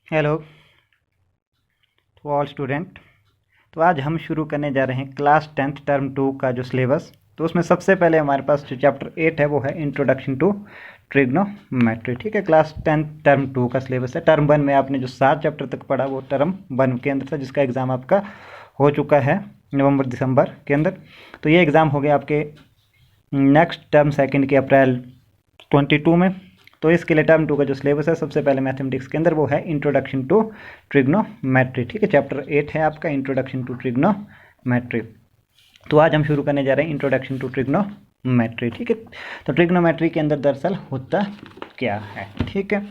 Hello to all student. तो आज हम शुरू करने जा रहे हैं क्लास 10th टर्म 2 का जो सिलेबस। तो उसमें सबसे पहले हमारे पास जो चैप्टर 8 है वो है इंट्रोडक्शन टू ट्रिग्नोमेट्री। ठीक है, क्लास 10th टर्म 2 का सिलेबस है। टर्म 1 में आपने जो 7 चैप्टर तक पढ़ा वो टर्म 1 के अंदर था, जिसका एग्ज़ाम आपका हो चुका है नवंबर दिसंबर के अंदर। तो ये एग्ज़ाम हो गया आपके नेक्स्ट टर्म सेकंड के अप्रैल 22 में। तो इसके लिए टर्म 2 का जो सिलेबस है सबसे पहले मैथमेटिक्स के अंदर वो है इंट्रोडक्शन टू ट्रिग्नोमेट्री। ठीक है, चैप्टर 8 है आपका इंट्रोडक्शन टू ट्रिग्नोमेट्री। तो आज हम शुरू करने जा रहे हैं इंट्रोडक्शन टू ट्रिग्नोमेट्री। ठीक है, तो ट्रिग्नोमेट्री के अंदर दरअसल होता क्या है। ठीक है,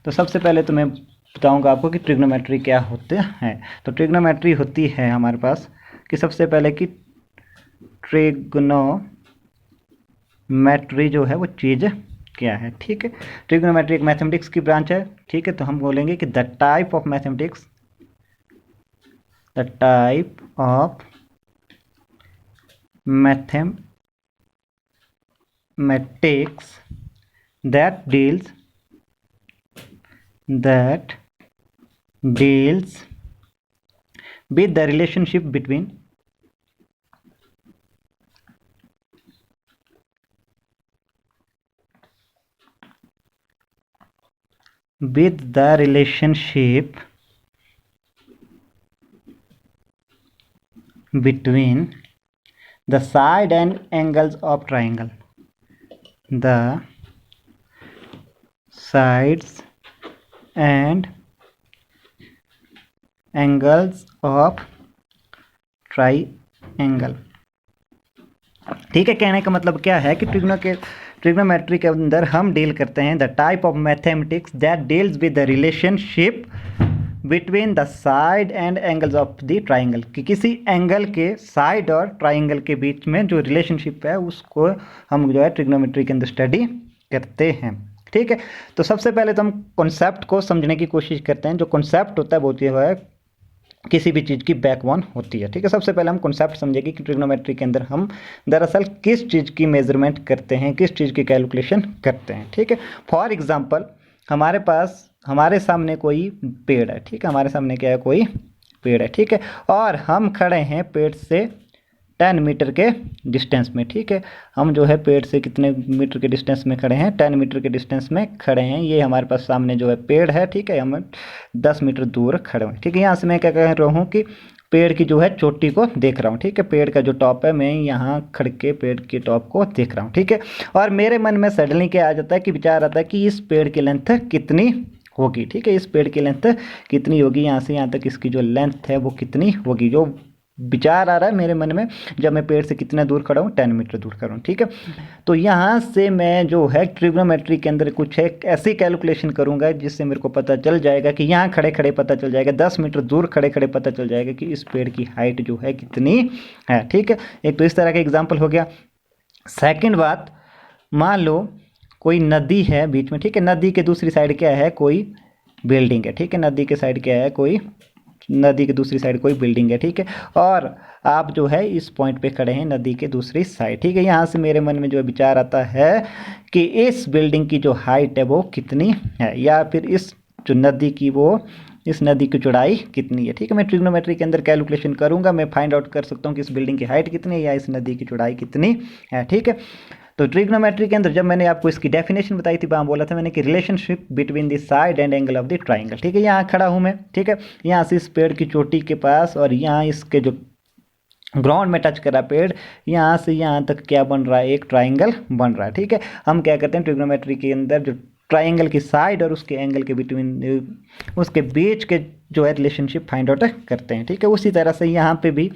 तो सबसे पहले तो मैं बताऊंगा आपको कि ट्रिग्नोमेट्री क्या होते हैं। तो ट्रिग्नोमेट्री होती है हमारे पास कि सबसे पहले कि ट्रिग्नोमेट्री जो है वो चीज़ क्या है। ठीक है, ट्रिग्नोमेट्री एक मैथमेटिक्स की ब्रांच है। ठीक है, तो हम बोलेंगे कि the type of mathematics that deals with the relationship between the side and angles of triangle. The sides and angles of triangle। ठीक है, कहने का मतलब क्या है कि ट्रिग्नोमेट्री के अंदर हम डील करते हैं the type of mathematics that deals with the relationship between the side and angles of the triangle, कि किसी एंगल के साइड और ट्राइंगल के बीच में जो रिलेशनशिप है उसको हम जो है ट्रिग्नोमेट्री के अंदर स्टडी करते हैं। ठीक है, तो सबसे पहले तो हम कॉन्सेप्ट को समझने की कोशिश करते हैं। जो कॉन्सेप्ट होता है वो जो है किसी भी चीज़ की बैकबोन होती है। ठीक है, सबसे पहले हम कॉन्सेप्ट समझेंगे कि ट्रिग्नोमेट्री के अंदर हम दरअसल किस चीज़ की मेजरमेंट करते हैं, किस चीज़ की कैलकुलेशन करते हैं। ठीक है, फॉर एग्जांपल हमारे सामने कोई पेड़ है। ठीक है, हमारे सामने क्या है, कोई पेड़ है। ठीक है, और हम खड़े हैं पेड़ से 10 मीटर के डिस्टेंस में। ठीक है, हम जो है पेड़ से कितने मीटर के डिस्टेंस में खड़े हैं, 10 मीटर के डिस्टेंस में खड़े हैं। ये हमारे पास सामने जो है पेड़ है। ठीक है, हम 10 मीटर दूर खड़े हुए। ठीक है, यहाँ से मैं क्या कह रहा हूँ कि पेड़ की जो है चोटी को देख रहा हूँ। ठीक है, पेड़ का जो टॉप है मैं यहाँ खड़ के पेड़ के टॉप को देख रहा हूँ। ठीक है, और मेरे मन में सडनली क्या आ जाता है कि विचार आता है कि इस पेड़ की लेंथ कितनी होगी। ठीक है, इस पेड़ की लेंथ कितनी होगी, यहाँ से यहाँ तक इसकी जो लेंथ है वो कितनी होगी। जो विचार आ रहा है मेरे मन में जब मैं पेड़ से कितना दूर खड़ा हूँ, 10 मीटर दूर खड़ा हूँ। ठीक है, तो यहाँ से मैं जो है ट्रिग्नोमेट्री के अंदर कुछ एक ऐसी कैलकुलेशन करूँगा जिससे मेरे को पता चल जाएगा कि यहाँ खड़े खड़े पता चल जाएगा, 10 मीटर दूर खड़े खड़े पता चल जाएगा कि इस पेड़ की हाइट जो है कितनी है। ठीक है, एक तो इस तरह का एग्जाम्पल हो गया। सेकेंड बात, मान लो कोई नदी है बीच में। ठीक है, नदी के दूसरी साइड क्या है, कोई बिल्डिंग है। ठीक है, नदी के साइड क्या है, नदी के दूसरी साइड कोई बिल्डिंग है। ठीक है, और आप जो है इस पॉइंट पे खड़े हैं नदी के दूसरी साइड। ठीक है, यहाँ से मेरे मन में जो विचार आता है कि इस बिल्डिंग की जो हाइट है वो कितनी है, या फिर इस नदी की चौड़ाई कितनी है। ठीक है, मैं ट्रिग्नोमेट्री के अंदर कैलकुलेशन करूंगा, मैं फाइंड आउट कर सकता हूँ कि इस बिल्डिंग की हाइट कितनी है या इस नदी की चौड़ाई कितनी है। ठीक है, तो ट्रिग्नोमेट्री के अंदर जब मैंने आपको इसकी डेफिनेशन बताई थी, वहाँ बोला था मैंने कि relationship between the side and angle of the triangle. ठीक है, यहाँ खड़ा हूँ मैं। ठीक है, यहाँ से इस पेड़ की चोटी के पास और यहाँ इसके जो ग्राउंड में टच कर रहा पेड़, यहाँ से यहाँ तक क्या बन रहा है, एक ट्राइंगल बन रहा है। ठीक है, हम क्या करते हैं ट्रिग्नोमेट्री के अंदर जो ट्राइंगल की साइड और उसके एंगल के बिटवीन उसके बीच के जो है रिलेशनशिप फाइंड आउट करते हैं। ठीक है, उसी तरह से यहाँ पे भी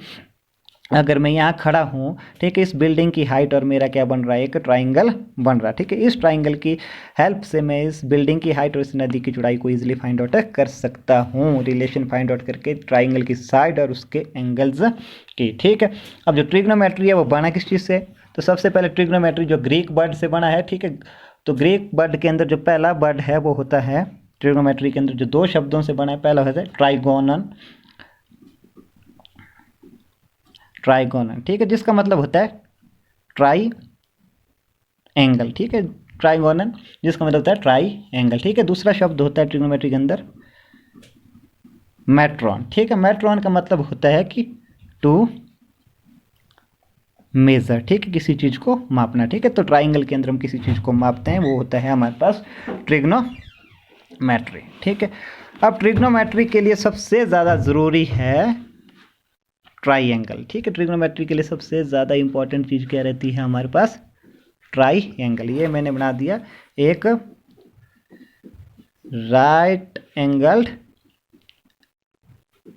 अगर मैं यहाँ खड़ा हूँ, ठीक है, इस बिल्डिंग की हाइट और मेरा क्या बन रहा है, एक ट्राइंगल बन रहा है। ठीक है, इस ट्राइंगल की हेल्प से मैं इस बिल्डिंग की हाइट और इस नदी की चौड़ाई को इजीली फाइंड आउट कर सकता हूँ, रिलेशन फाइंड आउट करके ट्राइंगल की साइड और उसके एंगल्स की। ठीक है, अब जो ट्रिग्नोमेट्री है वो बना किस चीज़ से, तो सबसे पहले ट्रिग्नोमेट्री जो ग्रीक वर्ड से बना है। ठीक है, तो ग्रीक वर्ड के अंदर जो पहला वर्ड है वो होता है, ट्रिग्नोमेट्री के अंदर जो 2 शब्दों से बना है, पहला होता है ट्राइगोनल। ठीक है, जिसका मतलब होता है ट्राई एंगल। ठीक है, ट्राइगोनल जिसका मतलब होता है ट्राई एंगल। ठीक है, दूसरा शब्द होता है ट्रिग्नोमेट्री के अंदर मेट्रॉन। ठीक है, मेट्रॉन का मतलब होता है कि टू मेजर। ठीक है, किसी चीज़ को मापना। ठीक है, तो ट्राइंगल के अंदर हम किसी चीज़ को मापते हैं, वो होता है हमारे पास ट्रिग्नोमेट्री। ठीक है, अब ट्रिग्नोमेट्री के लिए सबसे ज़्यादा ज़रूरी है ट्राइंगल। ठीक है, ट्रिग्नोमेट्री के लिए सबसे ज़्यादा इंपॉर्टेंट चीज़ क्या रहती है हमारे पास? ट्राइंगल। ये मैंने बना दिया एक राइट एंगल्ड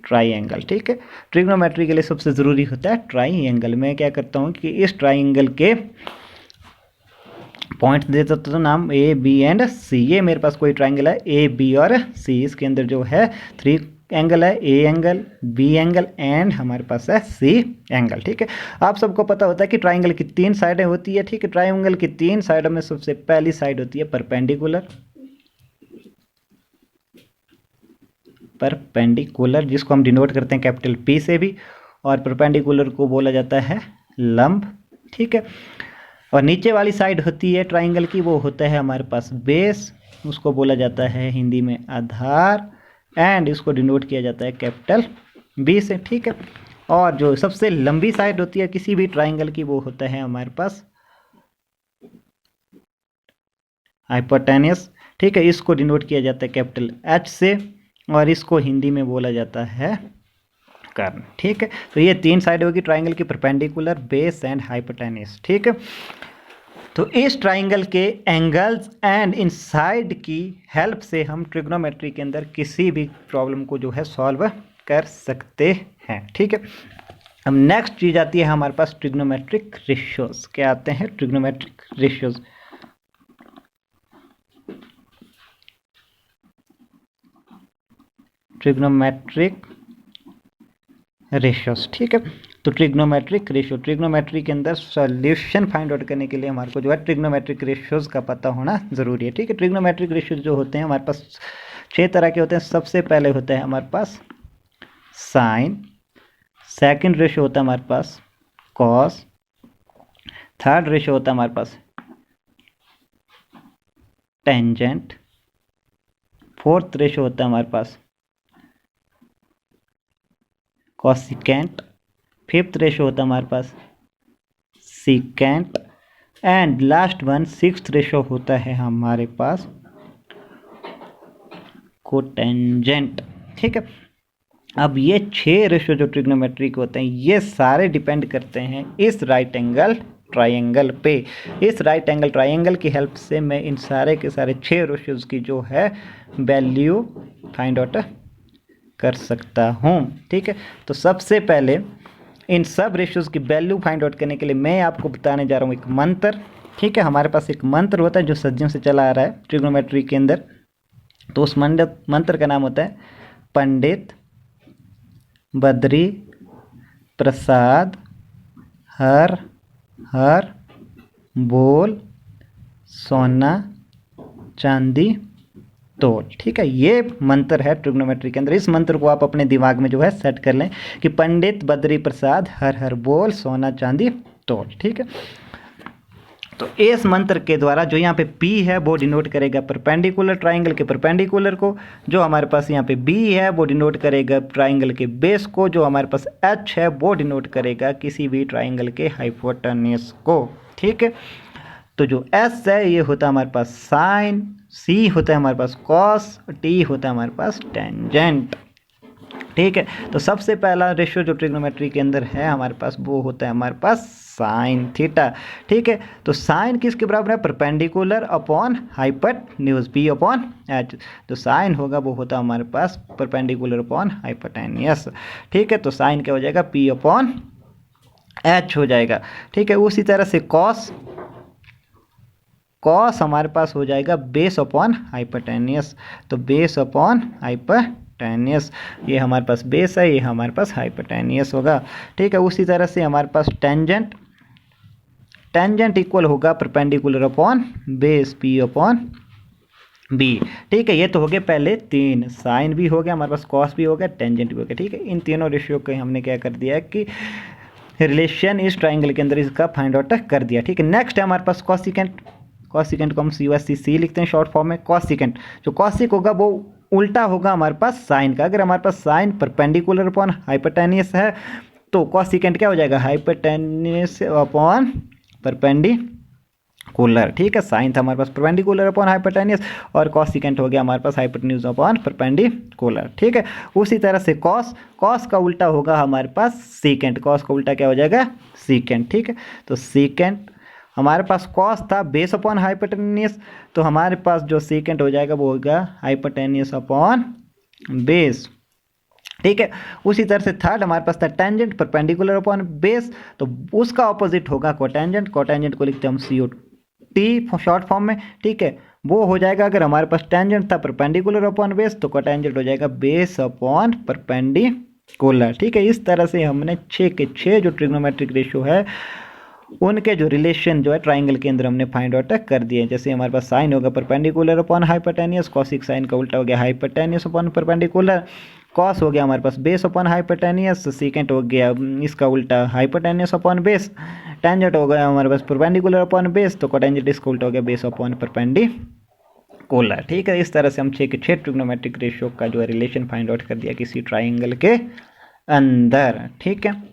ट्राइंगल। ठीक है, ट्रिग्नोमेट्री के लिए सबसे ज़रूरी होता है ट्राइंगल। मैं क्या करता हूँ कि इस ट्राइंगल के पॉइंट दे देता हूँ नाम ए बी एंड सी। ये मेरे पास कोई ट्राइंगल है ए बी और सी, इसके अंदर जो है 3 एंगल है, A angle, B angle and हमारे पास है सी एंगल। ठीक है, आप सबको पता होता है कि ट्राइंगल की 3 साइडें होती है। ठीक है, ट्राइंगल की 3 साइडों में सबसे पहली साइड होती है परपेंडिकुलर, जिसको हम डिनोट करते हैं कैपिटल पी से भी, और परपेंडिकुलर को बोला जाता है लंब। ठीक है, और नीचे वाली साइड होती है ट्राइंगल की, वो होता है हमारे पास बेस, उसको बोला जाता है हिंदी में आधार, एंड इसको डिनोट किया जाता है कैपिटल बी से। ठीक है, और जो सबसे लंबी साइड होती है किसी भी ट्राइंगल की, वो होता है हमारे पास हाइपोटेन्यूस। ठीक है, इसको डिनोट किया जाता है कैपिटल एच से, और इसको हिंदी में बोला जाता है कर्ण। ठीक है, तो ये 3 साइड होगी ट्राइंगल की, परपेंडिकुलर, बेस एंड हाइपोटेन्यूस। ठीक है, तो इस ट्राइंगल के एंगल्स एंड इन साइड की हेल्प से हम ट्रिग्नोमेट्री के अंदर किसी भी प्रॉब्लम को जो है सॉल्व कर सकते हैं। ठीक है, अब नेक्स्ट चीज आती है हमारे पास ट्रिग्नोमेट्रिक रेशियोज। क्या आते हैं? Trigonometric ratios. Trigonometric ratios. ठीक है, तो ट्रिग्नोमेट्रिक रेशियो, ट्रिग्नोमेट्री के अंदर सॉल्यूशन फाइंड आउट करने के लिए हमारे को जो है ट्रिग्नोमेट्रिक रेशियोज का पता होना जरूरी है। ठीक है, ट्रिग्नोमेट्रिक रेशियोज जो होते हैं हमारे पास 6 तरह के होते हैं। सबसे पहले होता है हमारे पास साइन, सेकंड रेशियो होता है हमारे पास कॉस, थर्ड रेशियो होता है हमारे पास टेंजेंट, फोर्थ रेशियो होता है हमारे पास कॉसिकेंट, फिफ्थ रेशियो होता है हमारे पास secant, and last one sixth ratio होता है हमारे पास कोटेंजेंट। ठीक है, अब ये 6 रेशियो जो ट्रिग्नोमेट्री के होते हैं, ये सारे डिपेंड करते हैं इस राइट एंगल ट्राइंगल पे। इस राइट एंगल ट्राइंगल की हेल्प से मैं इन सारे के सारे 6 रेशियोज की जो है वैल्यू फाइंड आउट कर सकता हूँ। ठीक है, तो सबसे पहले इन सब रेशियोज की वैल्यू फाइंड आउट करने के लिए मैं आपको बताने जा रहा हूँ एक मंत्र। ठीक है, हमारे पास एक मंत्र होता है जो सदियों से चला आ रहा है ट्रिग्नोमेट्री के अंदर। तो उस मंत्र का नाम होता है पंडित बद्री प्रसाद हर हर बोल सोना चांदी तोल। ठीक है, ये मंत्र है ट्रिग्नोमेट्री के अंदर। इस मंत्र को आप अपने दिमाग में जो है सेट कर लें कि पंडित बद्री प्रसाद हर हर बोल सोना चांदी तोल। ठीक है, तो इस मंत्र के द्वारा जो यहाँ पे P है वो डिनोट करेगा परपेंडिकुलर, ट्राइंगल के परपेंडिकुलर को। जो हमारे पास यहाँ पे B है वो डिनोट करेगा ट्राइंगल के बेस को। जो हमारे पास H है वो डिनोट करेगा किसी भी ट्राइंगल के हाइपोटेन्यूस को। ठीक है, तो जो S है ये होता है हमारे पास साइन, C होता है हमारे पास कॉस, T होता है हमारे पास टेंजेंट। ठीक है, तो सबसे पहला रेशियो जो ट्रिग्नोमेट्री के अंदर है हमारे पास वो होता है हमारे पास साइन थीटा। ठीक है, तो साइन किसके बराबर है? Perpendicular upon hypotenuse P upon H। तो साइन होगा वो होता है हमारे पास परपेंडिकुलर अपॉन हाइपोटेन्यूस। ठीक है, तो साइन क्या हो जाएगा? P अपॉन H हो जाएगा। ठीक है, उसी तरह से कॉस, कॉस हमारे पास हो जाएगा बेस अपॉन हाइपोटेन्यूस। तो बेस अपॉन हाइपोटेन्यूस, ये हमारे पास बेस है, ये हमारे पास हाइपोटेन्यूस होगा। ठीक है, उसी तरह से हमारे पास टेंजेंट, टेंजेंट इक्वल होगा perpendicular upon base P upon B। ठीक है, ये तो हो गए पहले 3, साइन भी हो गया हमारे पास, कॉस भी हो गया, टेंजेंट भी हो गया। ठीक है, इन तीनों रेशियो के हमने क्या कर दिया कि रिलेशन इस ट्राइंगल के अंदर इसका फाइंड आउट कर दिया। ठीक है, नेक्स्ट है हमारे पास कॉसिकेंट। कॉसिकेंट को हम COSC लिखते हैं शॉर्ट फॉर्म में। कॉसिकेंट जो कॉसिक होगा वो उल्टा होगा हमारे पास साइन का। अगर हमारे पास साइन परपेंडिकुलर अपॉन हाइपोटेनियस है तो कॉसिकेंट क्या हो जाएगा, हाइपोटेनियस अपॉन परपेंडिकुलर। ठीक है, साइन था हमारे पास परपेंडिकुलर अपॉन हाइपोटेनियस और कॉसिकेंट हो गया हमारे पास हाइपोटेन्यूज अपॉन परपेंडिकुलर। ठीक है, उसी तरह से कॉस, कॉस का उल्टा होगा हमारे पास सीकेंट, कॉस का उल्टा क्या हो जाएगा, सीकेंट। ठीक है, तो सीकेंट हमारे पास कॉस था बेस अपॉन हाइपोटेनियस, तो हमारे पास जो सीकेंट हो जाएगा वो होगा हाइपोटेनियस अपॉन बेस। ठीक है, उसी तरह से थर्ड हमारे पास था टेंजेंट परपेंडिकुलर अपॉन बेस, तो उसका ऑपोजिट होगा कोटेंजेंट। कोटेंजेंट को लिखते हैं हम COT शॉर्ट फॉर्म में। ठीक है, वो हो जाएगा अगर हमारे पास टेंजेंट था परपेंडिकुलर अपॉन बेस तो कोटेंजेंट हो जाएगा बेस अपॉन परपेंडिकुलर। ठीक है, इस तरह से हमने 6 के 6 जो ट्रिग्नोमेट्रिक रेशियो है उनके जो रिलेशन जो है ट्राइंगल के अंदर हमने फाइंड आउट कर दिए। जैसे हमारे पास साइन होगा perpendicular upon hypotenuse, cosec sine का उल्टा हो गया हाइपोटेनियस अपॉन परपेंडिकुलर, कॉस हो गया हमारे पास बेस अपॉन हाइपोटेनियस, सीकेंट हो गया इसका उल्टा हाइपोटेनियस अपॉन बेस, टेंजेंट हो गया हमारे पास परपेंडिकुलर अपॉन बेस, तो कोटेंजेंट इसका उल्टा हो गया बेस अपॉन परपेंडिकुलर। ठीक है, इस तरह से हम 6 के 6 ट्रिग्नोमेट्रिक रेशियो का जो है रिलेशन फाइंड आउट कर दिया किसी ट्राइंगल के अंदर। ठीक है।